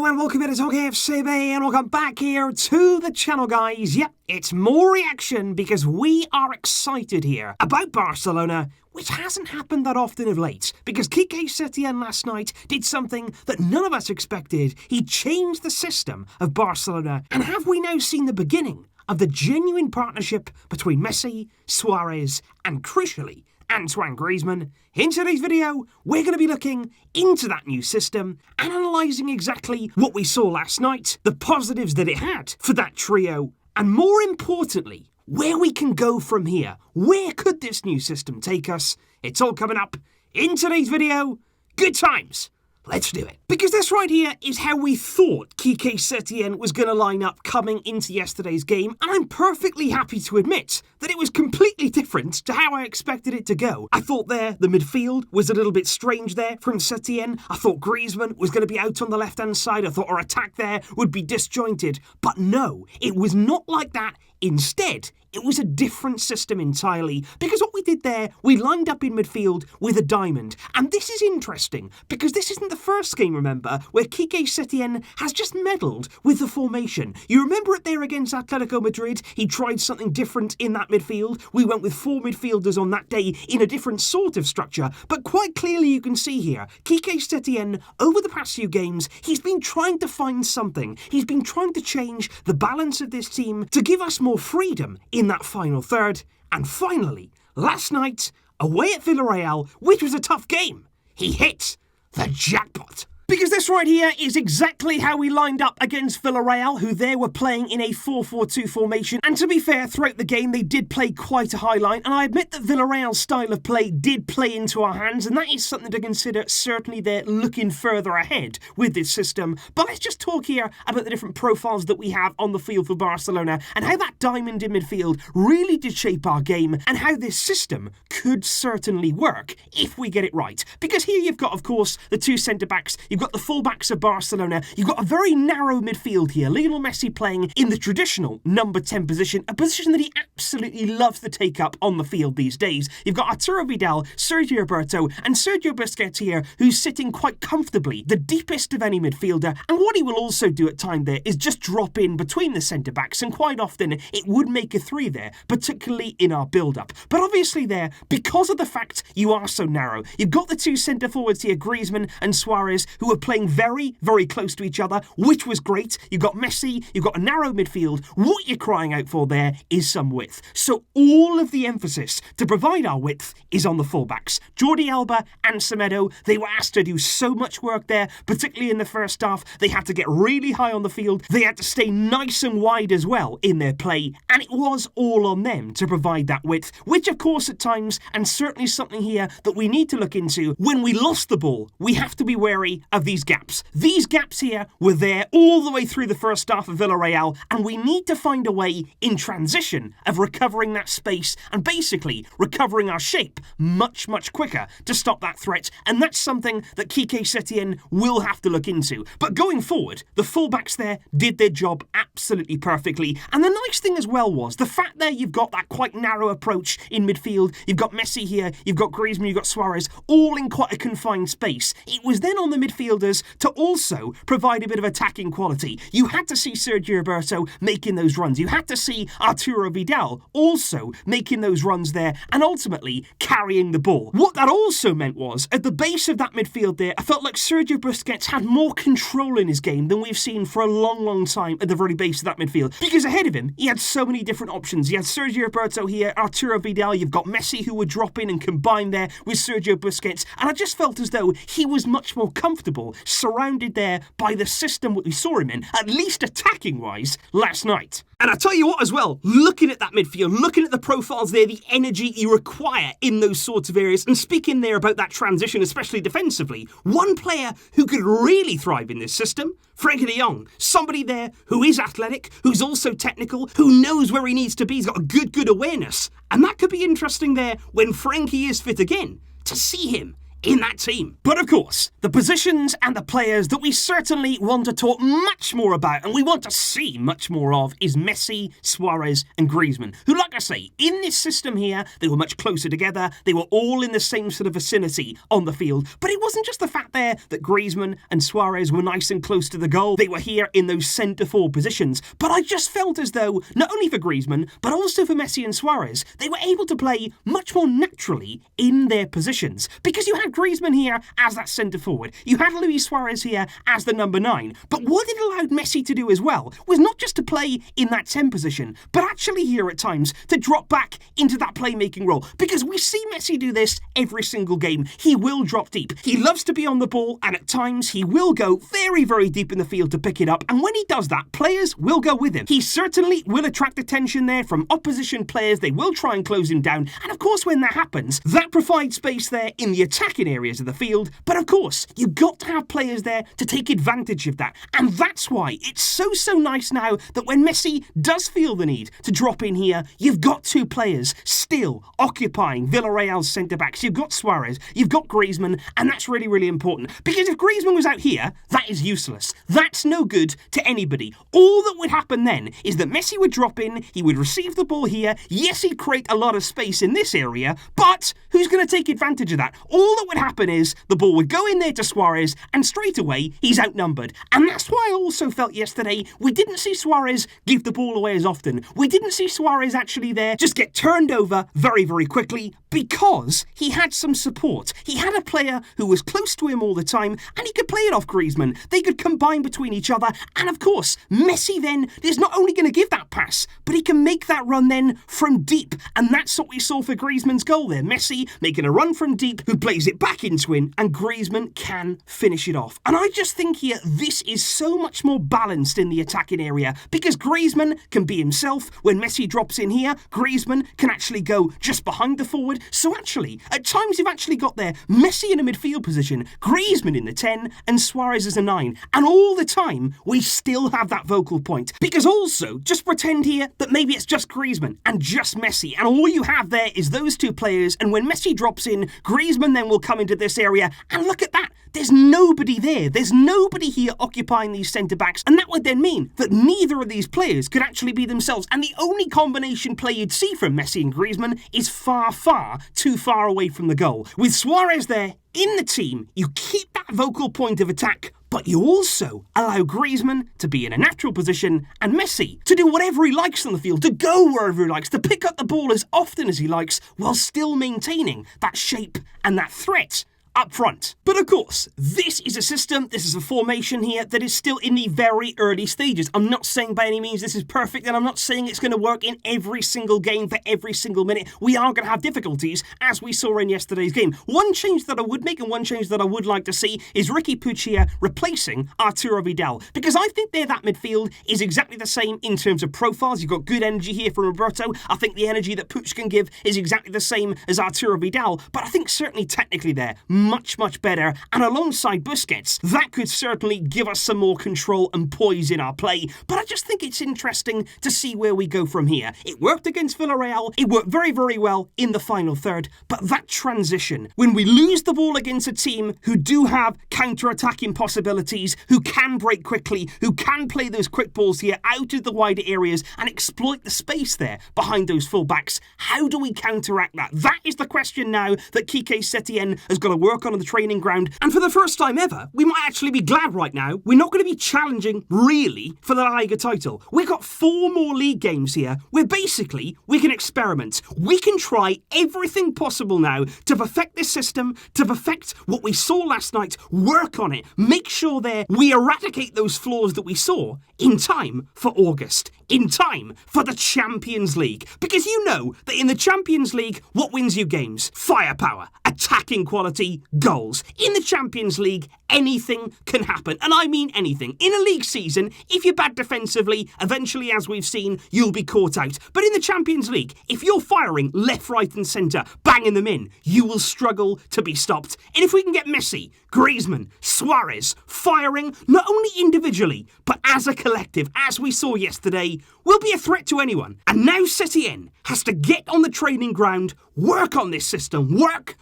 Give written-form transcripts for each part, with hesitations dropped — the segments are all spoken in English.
and welcome to TalkFCB and welcome back here to the channel, guys. Yep, it's more reaction because we are excited here about Barcelona, which hasn't happened that often of late, because Quique Setién last night did something that none of us expected. He changed the system of Barcelona, and have we now seen the beginning of the genuine partnership between Messi, Suarez, and crucially, Antoine Griezmann? In today's video, we're going to be looking into that new system and analysing exactly what we saw last night, the positives that it had for that trio, and more importantly, where we can go from here. Where could this new system take us? It's all coming up in today's video. Good times. Let's do it. Because this right here is how we thought Quique Setién was going to line up coming into yesterday's game, and I'm perfectly happy to admit that it was completely different to how I expected it to go. I thought there the midfield was a little bit strange there from Setien. I thought Griezmann was going to be out on the left-hand side. I thought our attack there would be disjointed. But no, it was not like that. Instead, it was a different system entirely, because what we did there, we lined up in midfield with a diamond. And this is interesting, because this isn't the first game, remember, where Quique Setién has just meddled with the formation. You remember it there against Atletico Madrid? He tried something different in that midfield. We went with 4 midfielders on that day in a different sort of structure, but quite clearly you can see here, Quique Setién, over the past few games, he's been trying to find something. He's been trying to change the balance of this team to give us more freedom in that final third. And finally, last night, away at Villarreal, which was a tough game, he hit the jackpot. Because this right here is exactly how we lined up against Villarreal, who there were playing in a 4-4-2 formation. And to be fair, throughout the game, they did play quite a high line. And I admit that Villarreal's style of play did play into our hands, and that is something to consider. Certainly they're looking further ahead with this system. But let's just talk here about the different profiles that we have on the field for Barcelona, and how that diamond in midfield really did shape our game, and how this system could certainly work if we get it right. Because here you've got, of course, the 2 centre-backs. You've got the fullbacks of Barcelona. You've got a very narrow midfield here. Lionel Messi playing in the traditional number 10 position, a position that he absolutely loves to take up on the field these days. You've got Arturo Vidal, Sergio Roberto, and Sergio Busquets here, who's sitting quite comfortably, the deepest of any midfielder. And what he will also do at time there is just drop in between the centre-backs, and quite often it would make a 3 there, particularly in our build-up. But obviously there, because of the fact you are so narrow, you've got the 2 centre-forwards here, Griezmann and Suarez, who are playing very, very close to each other, which was great. You've got Messi, you've got a narrow midfield. What you're crying out for there is some width. So all of the emphasis to provide our width is on the fullbacks. Jordi Alba and Semedo, they were asked to do so much work there, particularly in the first half. They had to get really high on the field. They had to stay nice and wide as well in their play, and it was all on them to provide that width, which of course at times, and certainly something here that we need to look into, when we lost the ball, we have to be wary of these gaps. These gaps here were there all the way through the first half of Villarreal, and we need to find a way in transition of recovering that space and basically recovering our shape much, much quicker to stop that threat, and that's something that Quique Setién will have to look into. But going forward, the fullbacks there did their job absolutely perfectly, and the nice thing as well was the fact there you've got that quite narrow approach in midfield. You've got Messi here, you've got Griezmann, you've got Suarez, all in quite a confined space. It was then on the midfielders to also provide a bit of attacking quality. You had to see Sergio Roberto making those runs. You had to see Arturo Vidal also making those runs there and ultimately carrying the ball. What that also meant was, at the base of that midfield there, I felt like Sergio Busquets had more control in his game than we've seen for a long, long time at the very base of that midfield. Because ahead of him, he had so many different options. You had Sergio Roberto here, Arturo Vidal, you've got Messi who would drop in and combine there with Sergio Busquets, and I just felt as though he was much more comfortable surrounded there by the system that we saw him in, at least attacking-wise, last night. And I tell you what as well, looking at that midfield, looking at the profiles there, the energy you require in those sorts of areas, and speaking there about that transition, especially defensively, one player who could really thrive in this system, Frenkie de Jong. Somebody there who is athletic, who's also technical, who knows where he needs to be, he's got a good awareness. And that could be interesting there when Frenkie is fit again, to see him in that team. But of course, the positions and the players that we certainly want to talk much more about and we want to see much more of is Messi, Suarez and Griezmann, who, like I to say, in this system here, they were much closer together. They were all in the same sort of vicinity on the field. But it wasn't just the fact there that Griezmann and Suarez were nice and close to the goal. They were here in those centre-forward positions. But I just felt as though, not only for Griezmann, but also for Messi and Suarez, they were able to play much more naturally in their positions. Because you had Griezmann here as that centre-forward. You had Luis Suarez here as the number 9. But what it allowed Messi to do as well was not just to play in that 10 position, but actually here at times to drop back into that playmaking role. Because we see Messi do this every single game. He will drop deep. He loves to be on the ball, and at times he will go very, very deep in the field to pick it up. And when he does that, players will go with him. He certainly will attract attention there from opposition players. They will try and close him down. And of course, when that happens, that provides space there in the attacking areas of the field. But of course, you've got to have players there to take advantage of that. And that's why it's so nice now that when Messi does feel the need to drop in here, you've got two players still occupying Villarreal's centre-backs. You've got Suarez, you've got Griezmann, and that's really, really important. Because if Griezmann was out here, that is useless. That's no good to anybody. All that would happen then is that Messi would drop in, he would receive the ball here. Yes, he'd create a lot of space in this area, but who's going to take advantage of that? All that would happen is the ball would go in there to Suarez, and straight away, he's outnumbered. And that's why I also felt yesterday we didn't see Suarez give the ball away as often. We didn't see Suarez actually there just get turned over very, very quickly because he had some support. He had a player who was close to him all the time and he could play it off Griezmann. They could combine between each other. And of course, Messi then is not only going to give that pass, but he can make that run then from deep. And that's what we saw for Griezmann's goal there. Messi making a run from deep, who plays it back into him, and Griezmann can finish it off. And I just think here, this is so much more balanced in the attacking area because Griezmann can be himself. When Messi drops in here, Griezmann can actually go just behind the forward. So actually, at times you've actually got there Messi in a midfield position, Griezmann in the 10, and Suarez as a 9. And all the time, we still have that vocal point. Because also, just pretend here that maybe it's just Griezmann and just Messi, and all you have there is those two players, and when Messi drops in, Griezmann then will come into this area, and look at that. There's nobody there. There's nobody here occupying these centre-backs, and that would then mean that neither of these players could actually be themselves, and the only combination play you'd see from Messi and Griezmann is far, far too far away from the goal. With Suarez there in the team, you keep that vocal point of attack, but you also allow Griezmann to be in a natural position and Messi to do whatever he likes on the field, to go wherever he likes, to pick up the ball as often as he likes, while still maintaining that shape and that threat up front. But of course, this is a system, this is a formation here that is still in the very early stages. I'm not saying by any means this is perfect, and I'm not saying it's going to work in every single game for every single minute. We are going to have difficulties, as we saw in yesterday's game. One change that I would make and one change that I would like to see is Riqui Puig here replacing Arturo Vidal, because I think that midfield is exactly the same in terms of profiles. You've got good energy here from Roberto. I think the energy that Puig can give is exactly the same as Arturo Vidal, but I think certainly technically there, much better, and alongside Busquets, that could certainly give us some more control and poise in our play. But I just think it's interesting to see where we go from here. It worked against Villarreal, it worked very, very well in the final third, but that transition, when we lose the ball against a team who do have counter-attacking possibilities, who can break quickly, who can play those quick balls here out of the wider areas and exploit the space there behind those full-backs, how do we counteract that? That is the question now that Quique Setién has got to work on the training ground, and for the first time ever, we might actually be glad right now we're not going to be challenging, really, for the La Liga title. We've got 4 more league games here where basically we can experiment. We can try everything possible now to perfect this system, to perfect what we saw last night, work on it, make sure that we eradicate those flaws that we saw in time for August, in time for the Champions League. Because you know that in the Champions League, what wins you games? Firepower, attacking quality, goals. In the Champions League, anything can happen. And I mean anything. In a league season, if you're bad defensively, eventually, as we've seen, you'll be caught out. But in the Champions League, if you're firing left, right and centre, banging them in, you will struggle to be stopped. And if we can get Messi, Griezmann, Suarez firing, not only individually, but as a collective, as we saw yesterday, we'll be a threat to anyone. And now Setien has to get on the training ground, work on this system, work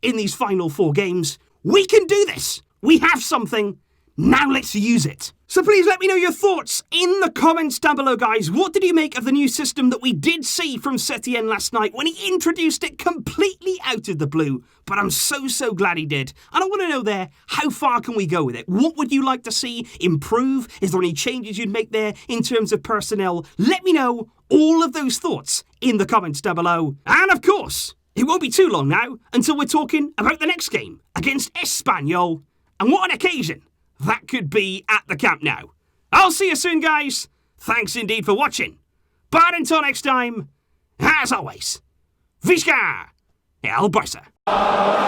in these final 4 games. We can do this. We have something. Now let's use it. So please let me know your thoughts in the comments down below, guys. What did you make of the new system that we did see from Setien last night when he introduced it completely out of the blue? But I'm so glad he did. And I want to know there, how far can we go with it? What would you like to see improve? Is there any changes you'd make there in terms of personnel? Let me know all of those thoughts in the comments down below. And of course, it won't be too long now until we're talking about the next game against Espanyol. And what an occasion that could be at the Camp Nou. I'll see you soon, guys. Thanks indeed for watching. But until next time, as always, Visca el Barça.